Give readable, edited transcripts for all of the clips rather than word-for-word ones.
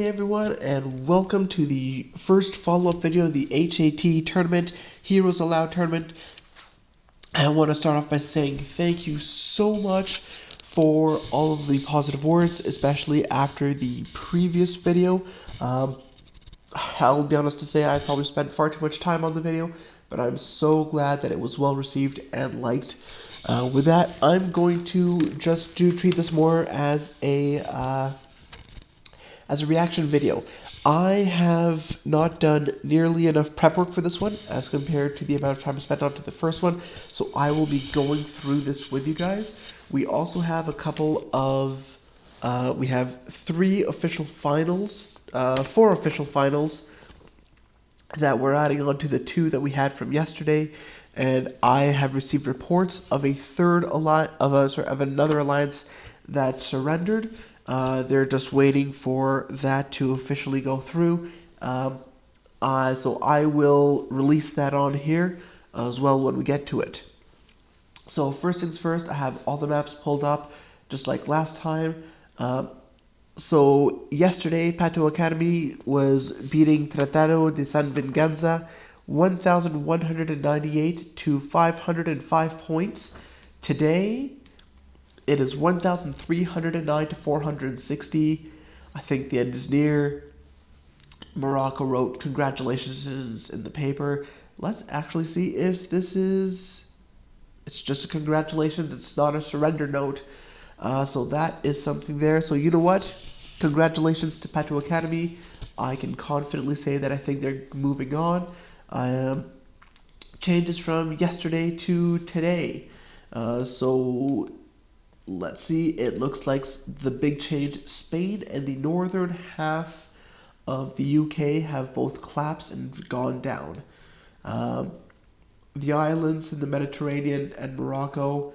Hey everyone, and welcome to the first follow-up video of the HAT tournament, Heroes Allowed tournament. I want to start off by saying thank you so much for all of the positive words, especially after the previous video. I'll be honest to say I probably spent far too much time on the video, but I'm so glad that it was well received and liked. With that, I'm going to just treat this more as a reaction video. I have not done nearly enough prep work for this one as compared to the amount of time I spent onto the first one, so I will be going through this with you guys. We also have a couple of, we have four official finals that we're adding on to the two that we had from yesterday, and I have received reports of another alliance that surrendered. They're just waiting for that to officially go through. So I will release that on here as well when we get to it. So first things first, I have all the maps pulled up just like last time. So yesterday, Pato Academy was beating Tratado de San Venganza 1,198 to 505 points. Today, it is 1,309 to 460. I think the end is near. Morocco wrote congratulations in the paper. Let's actually see if this is... It's just a congratulations. It's not a surrender note. So that is something there. So you know what? Congratulations to Pato Academy. I can confidently say that I think they're moving on. Changes from yesterday to today. So let's see. It looks like the big change. Spain and the northern half of the UK have both collapsed and gone down. The islands in the Mediterranean and Morocco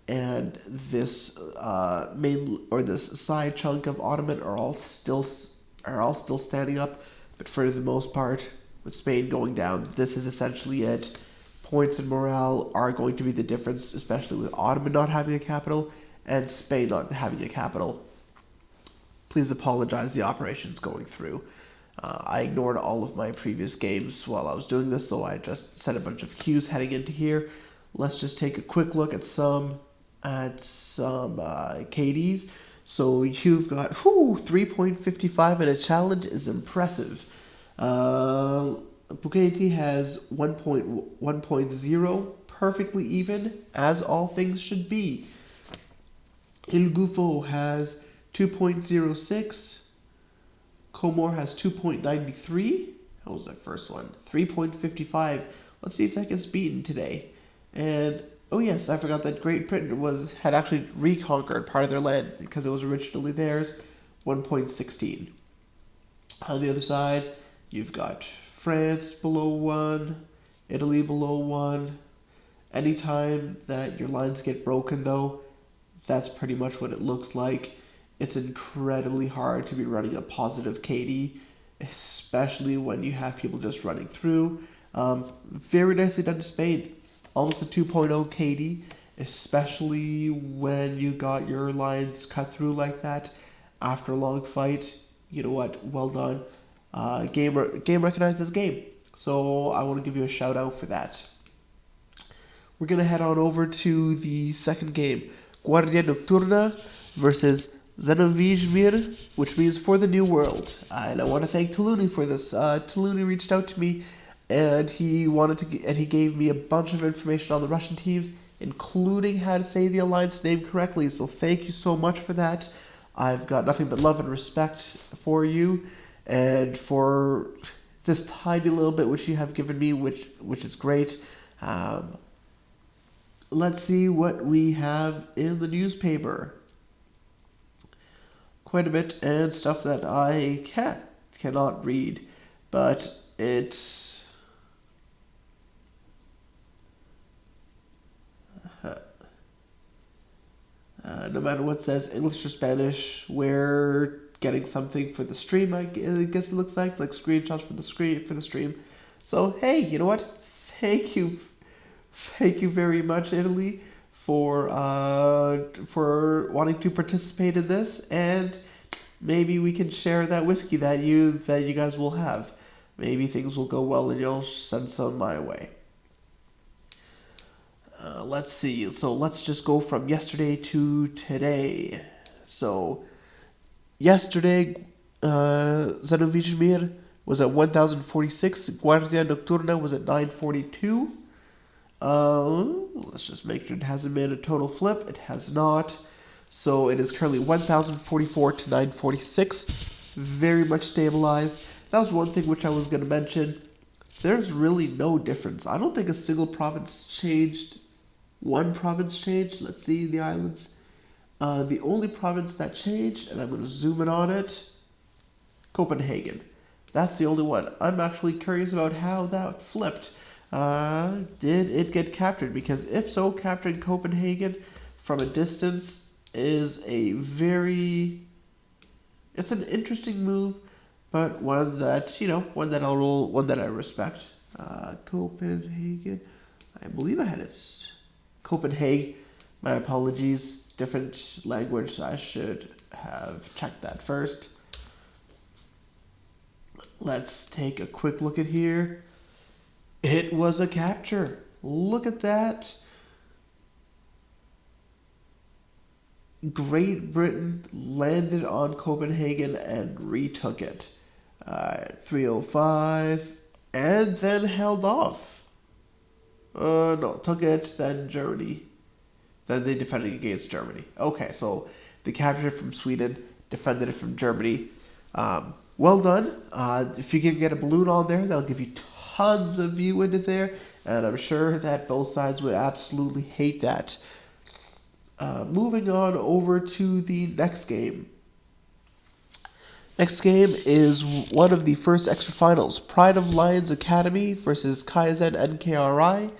and this this side chunk of Ottoman are all still standing up, but for the most part, with Spain going down, this is essentially it. Points and morale are going to be the difference, especially with Ottoman not having a capital and Spain not having a capital. Please apologize, the operation's going through. I ignored all of my previous games while I was doing this, so I just set a bunch of queues heading into here. Let's just take a quick look at some KDs. So you've got 3.55, and a challenge is impressive. Bukati has 1.0, perfectly even, as all things should be. Il Gufo has 2.06. Comor has 2.93. How was that first one? 3.55. Let's see if that gets beaten today. And oh yes, I forgot that Great Britain had actually reconquered part of their land because it was originally theirs. 1.16. On the other side, you've got France below 1, Italy below 1. Anytime that your lines get broken, though, that's pretty much what it looks like. It's incredibly hard to be running a positive KD, especially when you have people just running through. Very nicely done to Spain. Almost a 2.0 KD, especially when you got your lines cut through like that after a long fight. You know what? Well done. Game recognized this game. So I want to give you a shout out for that. We're going to head on over to the second game. Guardia Nocturna versus Xenovijmir, which means for the New World. And I want to thank Taluni for this. Taluni reached out to me, and he gave me a bunch of information on the Russian teams, including how to say the alliance name correctly. So thank you so much for that. I've got nothing but love and respect for you, and for this tiny little bit which you have given me, which is great. Let's see what we have in the newspaper. Quite a bit, and stuff that I cannot read, but it's no matter what it says, English or Spanish, we're getting something for the stream. I guess it looks like screenshots for the stream. So hey, you know what? Thank you very much, Italy, for wanting to participate in this, and maybe we can share that whiskey that you guys will have. Maybe things will go well and you'll send some my way. Let's see. So let's just go from yesterday to today. So yesterday, Zanovijmir was at 1,046. Guardia Nocturna was at 942. Let's just make sure it hasn't made a total flip. It has not. So it is currently 1,044 to 946. Very much stabilized. That was one thing which I was going to mention. There's really no difference. I don't think a single province changed. One province changed. Let's see the islands. The only province that changed, and I'm going to zoom in on it, Copenhagen. That's the only one. I'm actually curious about how that flipped. Did it get captured? Because if so, capturing Copenhagen from a distance is it's an interesting move, but one that, one that I respect. Copenhagen, I believe I had it. Copenhagen, my apologies. Different language, I should have checked that first. Let's take a quick look at here. It was a capture. Look at that. Great Britain landed on Copenhagen and retook it. 305, and then held off. No, took it, then Germany. Then they defended against Germany. Okay, so they captured it from Sweden, defended it from Germany. Well done. If you can get a balloon on there, that'll give you tons of view into there, and I'm sure that both sides would absolutely hate that. Moving on over to the next game. Next game is one of the first extra finals. Pride of Lions Academy versus Kaizen NKRI.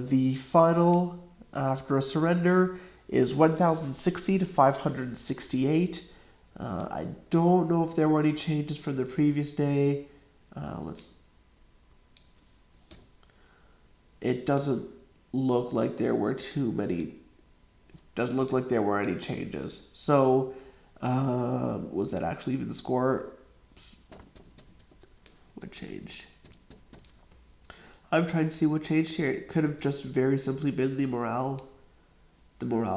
The final after a surrender is 1,060 to 568. I don't know if there were any changes from the previous day. It doesn't look like there were any changes. So, was that actually even the score? What changed? I'm trying to see what changed here. It could have just very simply been the morale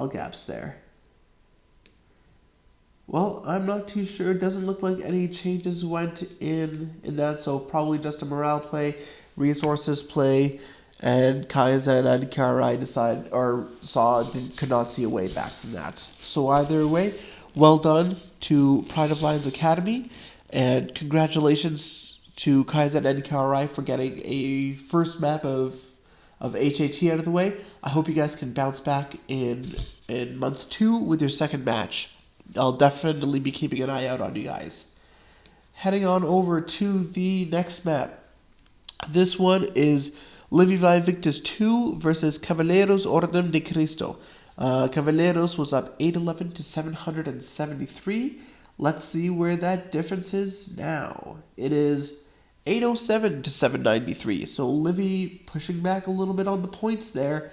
gaps there. Well, I'm not too sure. It doesn't look like any changes went in that, so probably just a morale play, resources play, and Kaizen and Karai could not see a way back from that. So either way, well done to Pride of Lions Academy, and congratulations to Kaizen and Karai for getting a first map of HAT out of the way. I hope you guys can bounce back in month 2 with your second match. I'll definitely be keeping an eye out on you guys. Heading on over to the next map. This one is Livivai Victus 2 versus Cavalleros Orden de Cristo. Cavalleros was up 811 to 773. Let's see where that difference is now. It is 807 to 793. So Livy pushing back a little bit on the points there,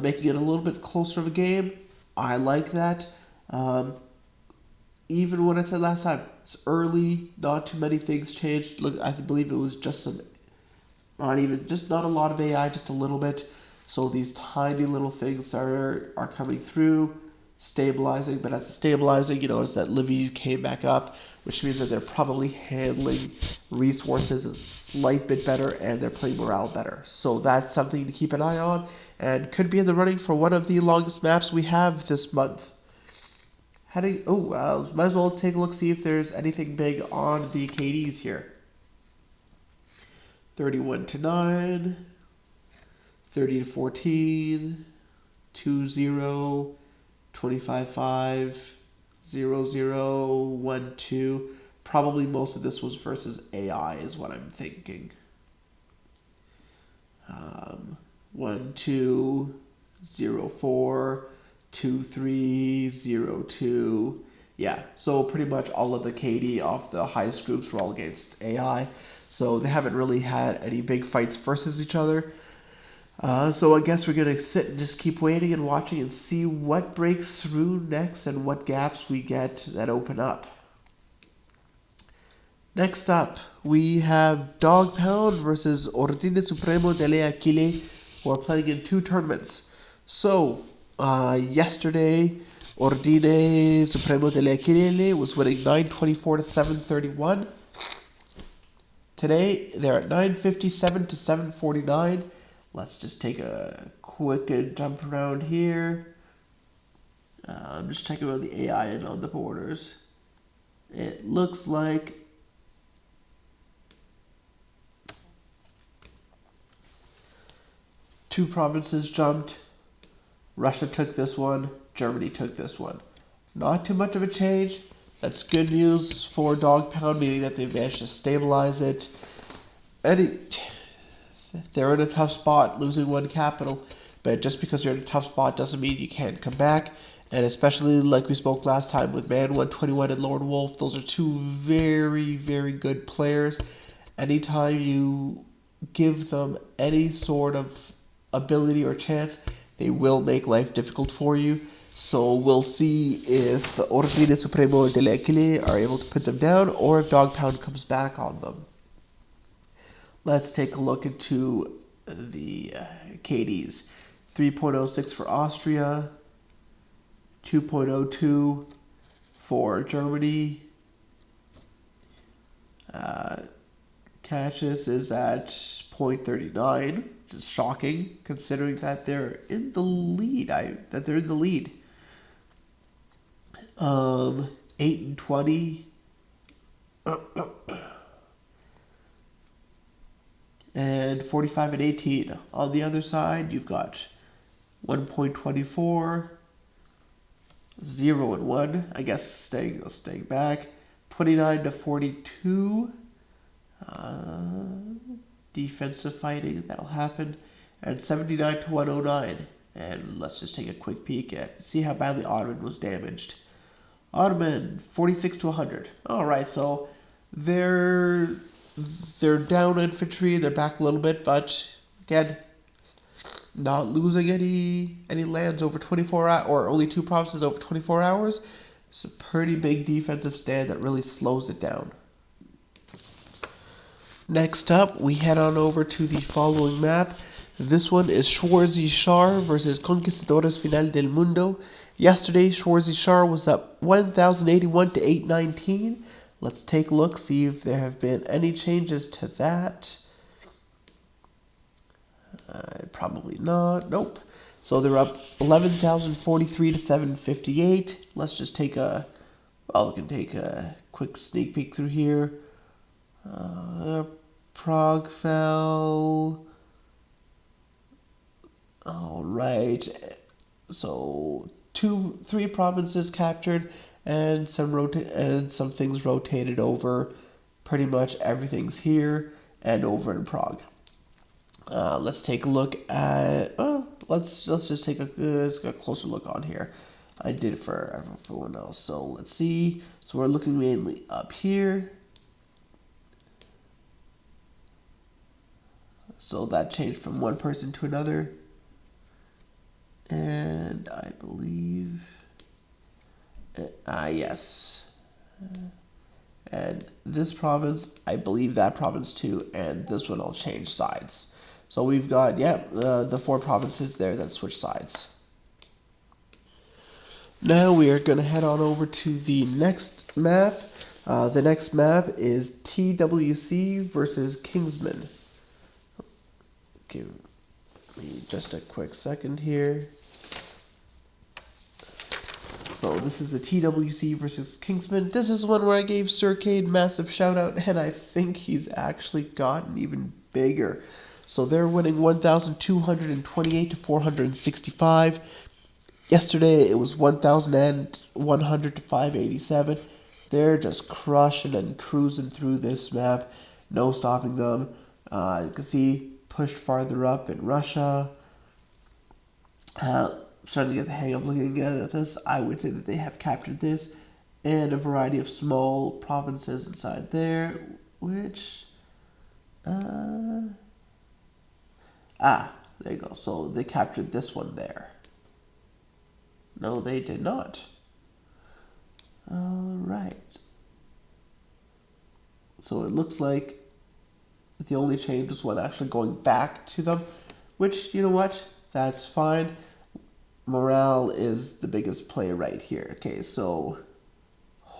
making it a little bit closer of a game. I like that. Even what I said last time, it's early, not too many things changed. Look, I believe it was just not a lot of AI, just a little bit. So these tiny little things are coming through, stabilizing. But as it's stabilizing, you notice that Livy came back up, which means that they're probably handling resources a slight bit better, and they're playing morale better. So that's something to keep an eye on, and could be in the running for one of the longest maps we have this month. Might as well take a look, see if there's anything big on the KDs here. 31 to 9, 30 to 14, 2-0, 25-5, 0-0, 1-2. Probably most of this was versus AI is what I'm thinking. 1-2, 0-4, 2-3, 0-2. Yeah, so pretty much all of the KD off the highest groups were all against AI. So they haven't really had any big fights versus each other. So I guess we're going to sit and just keep waiting and watching and see what breaks through next and what gaps we get that open up. Next up, we have Dog Pound versus Ordine Supremo delle Aquile, who are playing in two tournaments. So, yesterday, Ordine Supremo delle Aquile was winning 924 to 731. Today, they're at 957 to 749. Let's just take a quick jump around here. I'm just checking on the AI and on the borders. It looks like two provinces jumped. Russia took this one. Germany took this one. Not too much of a change. That's good news for Dog Pound, meaning that they've managed to stabilize it. They're in a tough spot, losing one capital. But just because you're in a tough spot doesn't mean you can't come back. And especially like we spoke last time with Man 121 and Lord Wolf, those are two very, very good players. Anytime you give them any sort of ability or chance, they will make life difficult for you. So we'll see if Ordine Supremo delle Aquile are able to put them down or if Dog Pound comes back on them. Let's take a look into the KDs. 3.06 for Austria, 2.02 for Germany. Cassius is at 0.39, which is shocking considering that they're in the lead. 8 and 20. And 45 and 18. On the other side, you've got 1.24, 0 and 1. I guess staying back. 29 to 42. Defensive fighting, that'll happen. And 79 to 109. And let's just take a quick peek at see how badly Ottoman was damaged. Ottoman 46 to 100. All right, so they're down infantry. They're back a little bit, but again, not losing any lands over 24 hours, or only two provinces over 24 hours. It's a pretty big defensive stand that really slows it down. Next up, we head on over to the following map. This one is Schwarzy Shar versus Conquistadores Final del Mundo. Yesterday, Schwarzy Shar was up 1,081 to 819. Let's take a look, see if there have been any changes to that. Probably not. Nope. So they're up 11,043 to 758. Let's just take a... Well, we can take a quick sneak peek through here. Prague fell. All right. So three provinces captured, and some things rotated over. Pretty much everything's here and over in Prague. Let's take a look at. Let's just take a closer look on here. I did it for everyone else. So let's see. So we're looking mainly up here. So that changed from one person to another. And I believe... yes. And this province, I believe that province too, and this one will change sides. So we've got, the four provinces there that switch sides. Now we are going to head on over to the next map. The next map is TWC versus Kingsman. Give me just a quick second here. So this is the TWC versus Kingsman. This is one where I gave Sircade massive shout out, and I think he's actually gotten even bigger. So they're winning 1,228 to 465. Yesterday it was 1,100 to 587. They're just crushing and cruising through this map. No stopping them. You can see pushed farther up in Russia. Starting to get the hang of looking at this. I would say that they have captured this and a variety of small provinces inside there, which... there you go. So they captured this one there. No, they did not. Alright. So it looks like the only change was one actually going back to them, which, you know what, that's fine. Morale is the biggest play right here. Okay, so,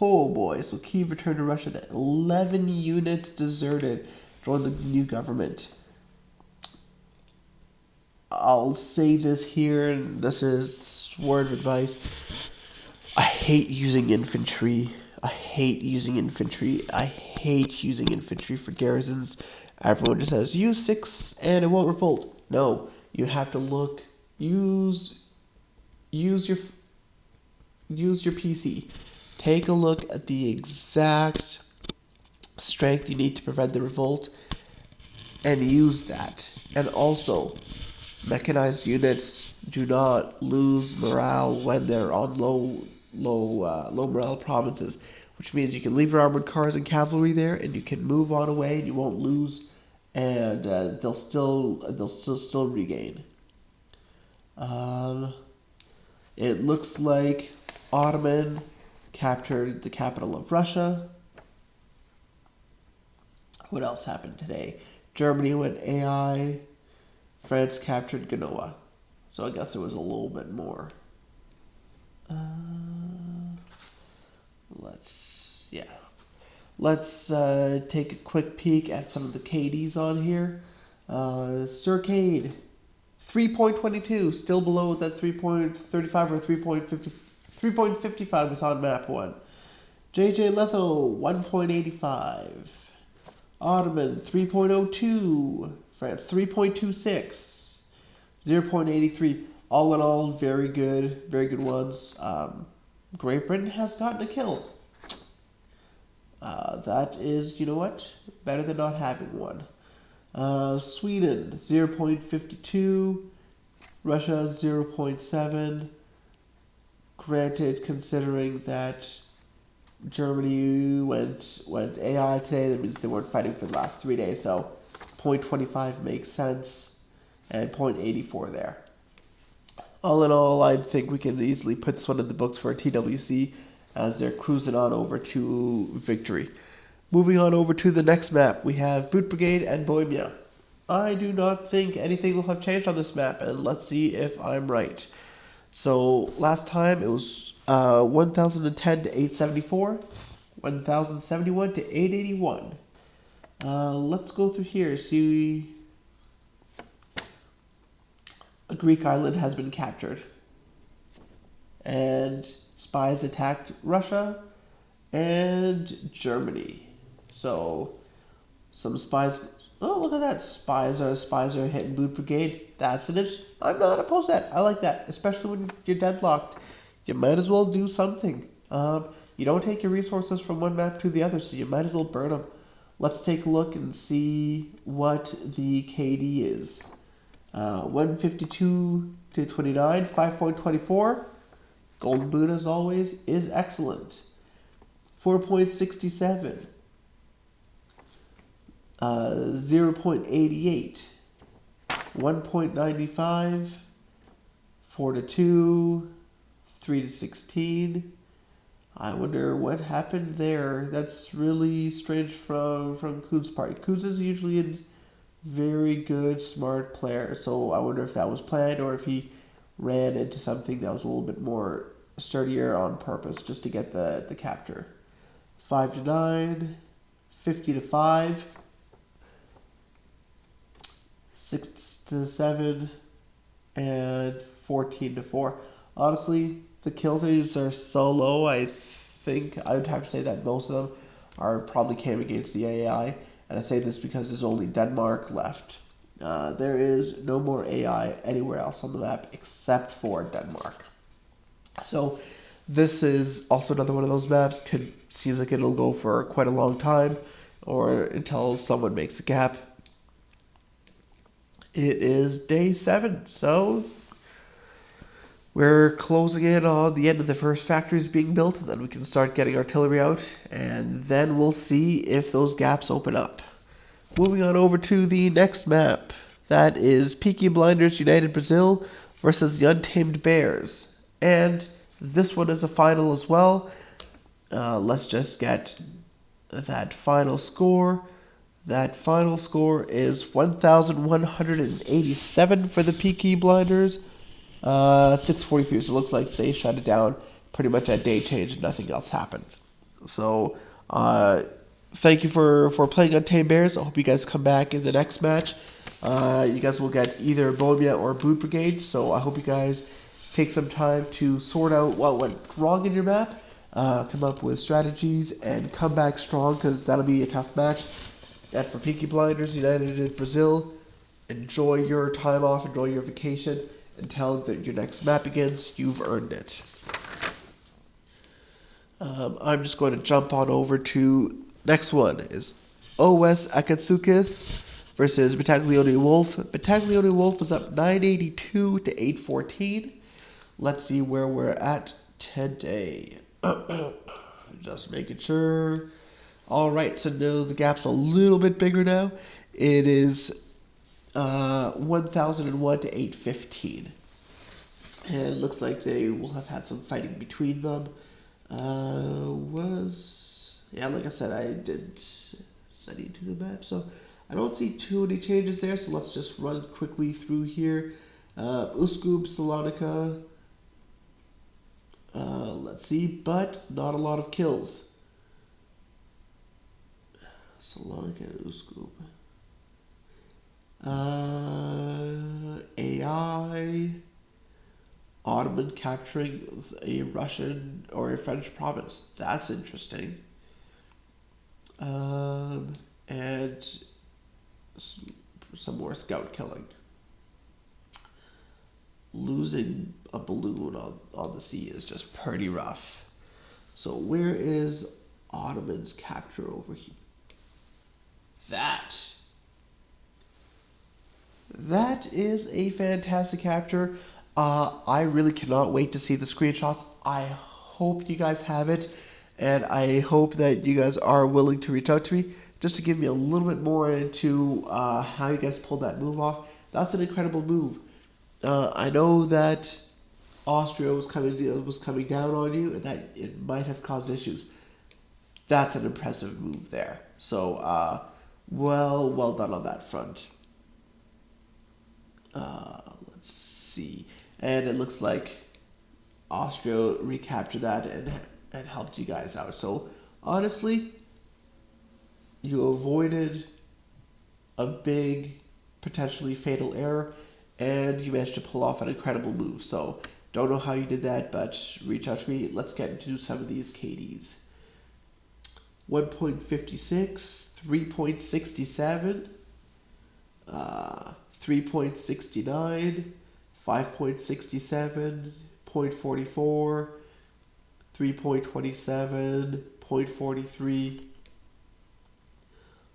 oh boy, so Kyiv returned to Russia. That 11 units deserted, joined the new government. I'll say this here, and this is word of advice. I hate using infantry. I hate using infantry for garrisons. Everyone just says, use 6 and it won't revolt. No, you have to look, use your PC. Take a look at the exact strength you need to prevent the revolt and use that. And also, mechanized units do not lose morale when they're on low morale provinces, which means you can leave your armored cars and cavalry there, and you can move on away, and you won't lose, and they'll still regain. It looks like Ottoman captured the capital of Russia. What else happened today? Germany went AI. France captured Genoa. So I guess there was a little bit more. Let's take a quick peek at some of the KDs on here. Circade, 3.22, still below that 3.35 or 3.55 we saw in map 1. JJ Letho, 1.85. Ottoman, 3.02. France, 3.26. 0.83. All in all, very good ones. Great Britain has gotten a kill. That is, you know what, better than not having one. Sweden, 0.52. Russia, 0.7. Granted, considering that Germany went AI today, that means they weren't fighting for the last 3 days, so 0.25 makes sense, and 0.84 there. All in all, I think we can easily put this one in the books for a TWC as they're cruising on over to victory. Moving on over to the next map, we have Boot Brigade and Bohemia. I do not think anything will have changed on this map, and let's see if I'm right. So last time it was 1010 to 874, 1071 to 881. Let's go through here. See, a Greek island has been captured, and spies attacked Russia and Germany. So some spies. Oh, look at that! Spies are hitting Boot Brigade. That's an itch. I'm not opposed to that. I like that, especially when you're deadlocked. You might as well do something. You don't take your resources from one map to the other, so you might as well burn them. Let's take a look and see what the KD is. 152 to 29, 5.24. Golden Boot, as always, is excellent. 4.67. 0.88. 1.95. 4 to 2. 3 to 16. I wonder what happened there. That's really strange from Kuz's part. Kuz is usually a very good, smart player, so I wonder if that was planned or if he ran into something that was a little bit more sturdier on purpose just to get the capture. 5 to 9, 50 to 5, 6 to 7, and 14 to 4. Honestly, the kill rates are so low, I think I would have to say that most of them probably came against the AI. And I say this because there's only Denmark left. There is no more AI anywhere else on the map except for Denmark. So this is also another one of those maps. Seems like it'll go for quite a long time, or until someone makes a gap. It is day 7, so we're closing in on the end of the first factories being built, and then we can start getting artillery out, and then we'll see if those gaps open up. Moving on over to the next map. That is Peaky Blinders United Brazil versus the Untamed Bears. And this one is a final as well. Let's just get that final score. That final score is 1,187 for the Peaky Blinders. 643. So it looks like they shut it down pretty much at day change and nothing else happened. So thank you for playing Untamed Bears. I hope you guys come back in the next match. You guys will get either Bohemia or Boot Brigade. So I hope you guys take some time to sort out what went wrong in your map, come up with strategies, and come back strong, because that'll be a tough match. And for Peaky Blinders United in Brazil, enjoy your time off, enjoy your vacation, until that your next map begins. You've earned it. I'm just going to jump on over to next one is OS Akatsukis versus Battaglione Wolf. Battaglione Wolf is up 982 to 814. Let's see where we're at today. Just making sure. All right, so now the gap's a little bit bigger now. It is 1001 to 815. And it looks like they will have had some fighting between them. Like I said, I did study into the map, so I don't see too many changes there, so let's just run quickly through here. Uskub, Salonika, let's see, but not a lot of kills. Salonika and Uskub. AI, Ottoman capturing a Russian or a French province. That's interesting. And some more scout killing. Losing a balloon on the sea is just pretty rough. So where is Ottoman's capture over here? That is a fantastic capture. I really cannot wait to see the screenshots. I hope you guys have it, and I hope that you guys are willing to reach out to me just to give me a little bit more into how you guys pulled that move off. That's an incredible move. I know that Austria was coming down on you, and that it might have caused issues. That's an impressive move there. So, well done on that front. Let's see. And it looks like Austria recaptured that and helped you guys out. So, honestly, you avoided a big, potentially fatal error, and you managed to pull off an incredible move. So, don't know how you did that, but reach out to me. Let's get into some of these KDs. 1.56, 3.67, 3.69, 5.67, 0.44, 3.27, 0.43.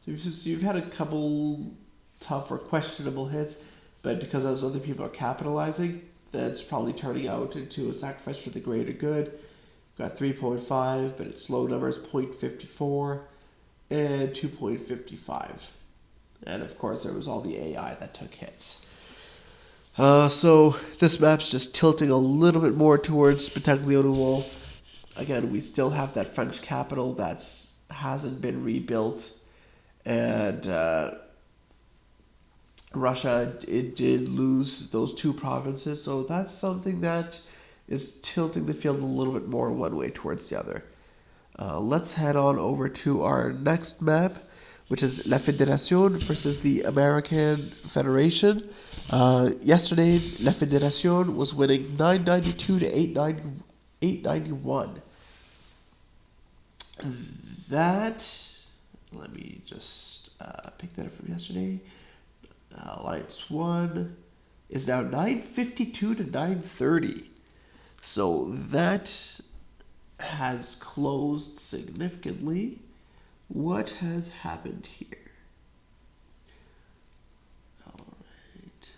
So you've had a couple tough or questionable hits, but because those other people are capitalizing, that's probably turning out into a sacrifice for the greater good. Got 3.5, but its low number is 0.54 and 2.55. And of course, there was all the AI that took hits. So this map's just tilting a little bit more towards Battaglione Wolf. Again, we still have that French capital that hasn't been rebuilt, and Russia, it did lose those two provinces, so that's something that is tilting the field a little bit more one way towards the other. Let's head on over to our next map, which is La Fédération versus the American Federation. Yesterday, La Fédération was winning 992 to 891. Let me just pick that up from yesterday. Alliance 1 is now 952 to 930. So that has closed significantly. What has happened here? Alright.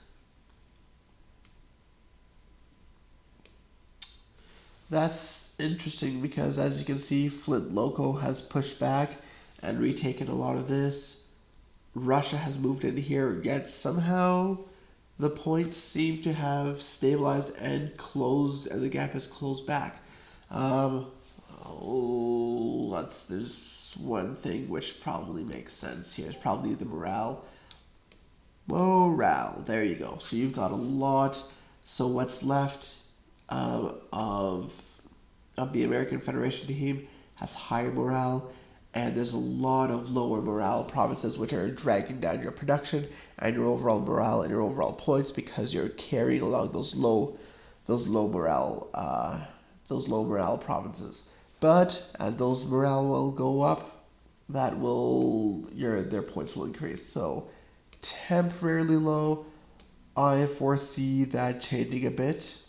That's interesting because, as you can see, Flint Loco has pushed back and retaken a lot of this. Russia has moved in here, yet somehow the points seem to have stabilized and closed, and the gap has closed back. There's one thing which probably makes sense here is probably the morale. Morale, there you go. So you've got a lot. So what's left of the American Federation team has higher morale, and there's a lot of lower morale provinces which are dragging down your production and your overall morale and your overall points because you're carrying along those low morale provinces. But as those morale will go up, their points will increase. So temporarily low. I foresee that changing a bit.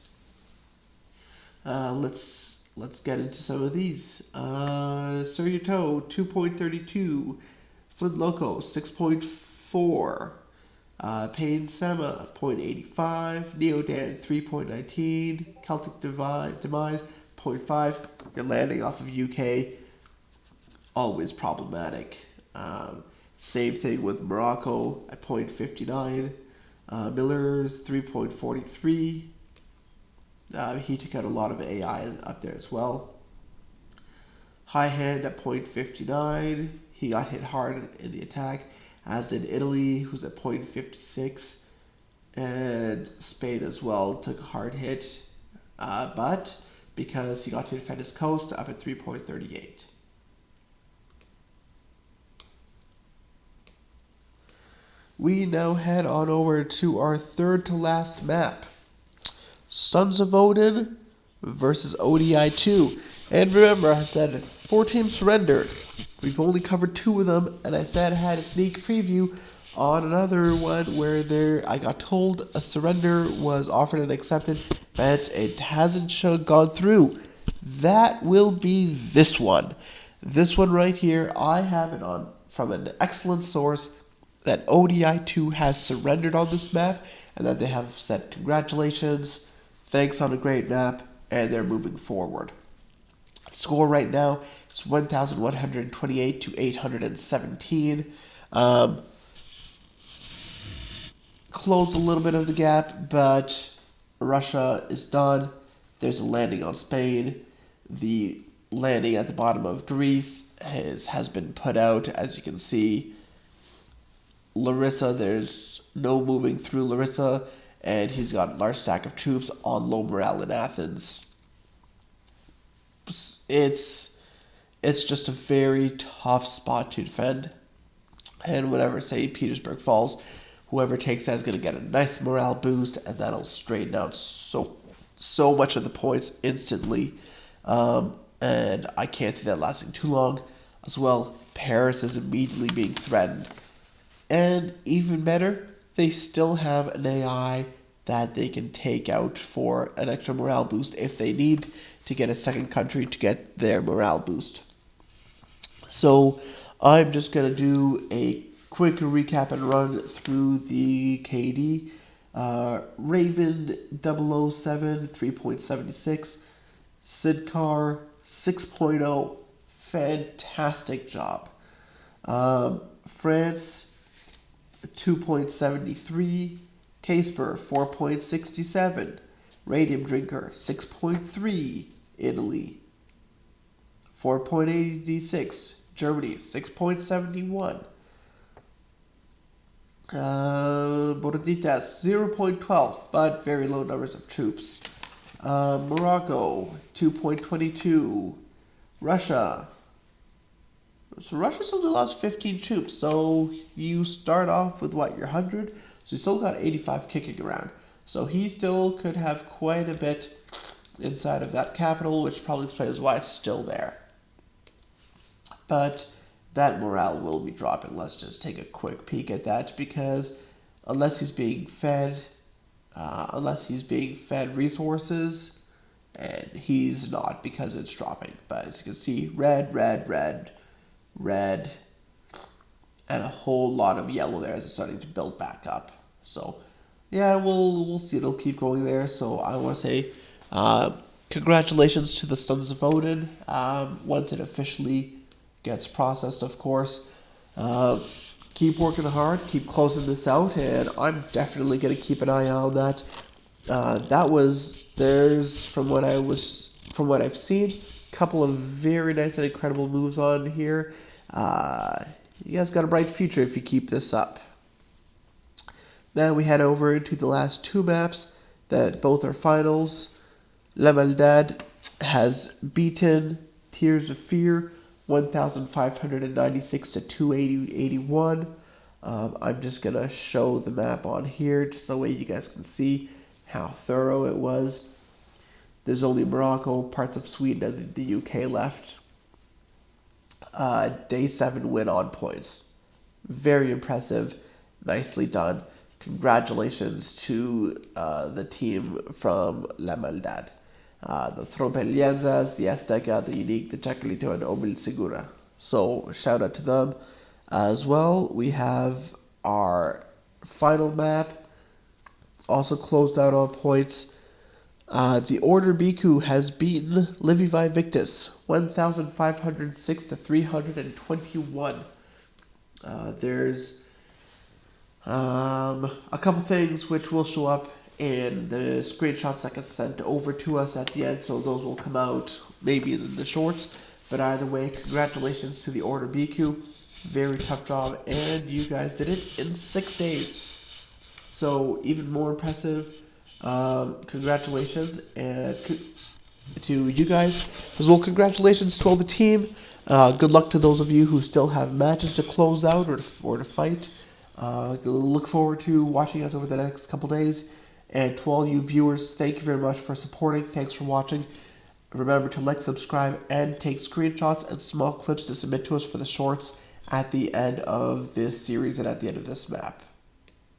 Let's get into some of these. Suryato 2.32, Flint Loco 6.4, Pain Sema 0.85, Neodan 3.19, Celtic Demise 0.5. You're landing off of UK, always problematic. Same thing with Morocco at 0.59, Miller 3.43. He took out a lot of AI up there as well. High Hand at 0.59. He got hit hard in the attack, as did Italy, who's at 0.56. And Spain as well took a hard hit, but because he got to defend his coast, up at 3.38. We now head on over to our third to last map. Sons of Odin versus ODI 2. And remember, I said 4 teams surrendered. We've only covered 2 of them, and I said I had a sneak preview on another one where I got told a surrender was offered and accepted, but it hasn't gone through. That will be this one. This one right here, I have it on from an excellent source that ODI 2 has surrendered on this map, and that they have said congratulations, thanks on a great map, and they're moving forward. Score right now is 1,128 to 817. Closed a little bit of the gap, but Russia is done. There's a landing on Spain. The landing at the bottom of Greece has been put out, as you can see. Larissa, there's no moving through Larissa, and he's got a large stack of troops on low morale in Athens. It's just a very tough spot to defend. And whenever St. Petersburg falls, whoever takes that is going to get a nice morale boost, and that'll straighten out so much of the points instantly. And I can't see that lasting too long. As well, Paris is immediately being threatened. And even better, they still have an AI that they can take out for an extra morale boost if they need to get a second country to get their morale boost. So I'm just going to do a quick recap and run through the KD. Raven 007, 3.76. Sidcar 6.0, fantastic job. France 2.73, Casper 4.67, Radium Drinker 6.3, Italy 4.86, Germany 6.71, Boroditas 0.12, but very low numbers of troops. Morocco 2.22, Russia. So Russia's only lost 15 troops, so you start off with, your 100? So you still got 85 kicking around. So he still could have quite a bit inside of that capital, which probably explains why it's still there. But that morale will be dropping. Let's just take a quick peek at that, because unless he's being fed resources, and he's not, because it's dropping. But as you can see, red, and a whole lot of yellow there as it's starting to build back up. So yeah, we'll see. It'll keep going there. So I want to say congratulations to the Sons of Odin once it officially gets processed, of course. Keep working hard, keep closing this out, and I'm definitely going to keep an eye on that. From what I've seen, a couple of very nice and incredible moves on here. You guys got a bright future if you keep this up. Now we head over to the last two maps that both are finals. La Maldad has beaten Tears of Fear 1,596 to 280.81. I'm just going to show the map on here just so that way you guys can see how thorough it was. There's only Morocco, parts of Sweden, and the UK left. Day 7 win on points. Very impressive. Nicely done. Congratulations to the team from La Maldad. The Trompelianzas, the Azteca, the Unique, the Chacolito, and Omil Segura. So shout out to them. As well, we have our final map, also closed out on points. The Order Biku has beaten Livy Victus 1,506 to 321. There's a couple things which will show up in the screenshots that get sent over to us at the end, so those will come out maybe in the shorts. But either way, congratulations to the Order Biku. Very tough job, and you guys did it in 6 days. So even more impressive. Congratulations and to you guys as well. Congratulations to all the team. Good luck to those of you who still have matches to close out or to fight. Look forward to watching us over the next couple days. And to all you viewers, thank you very much for supporting. Thanks for watching. Remember to like, subscribe, and take screenshots and small clips to submit to us for the shorts at the end of this series and at the end of this map.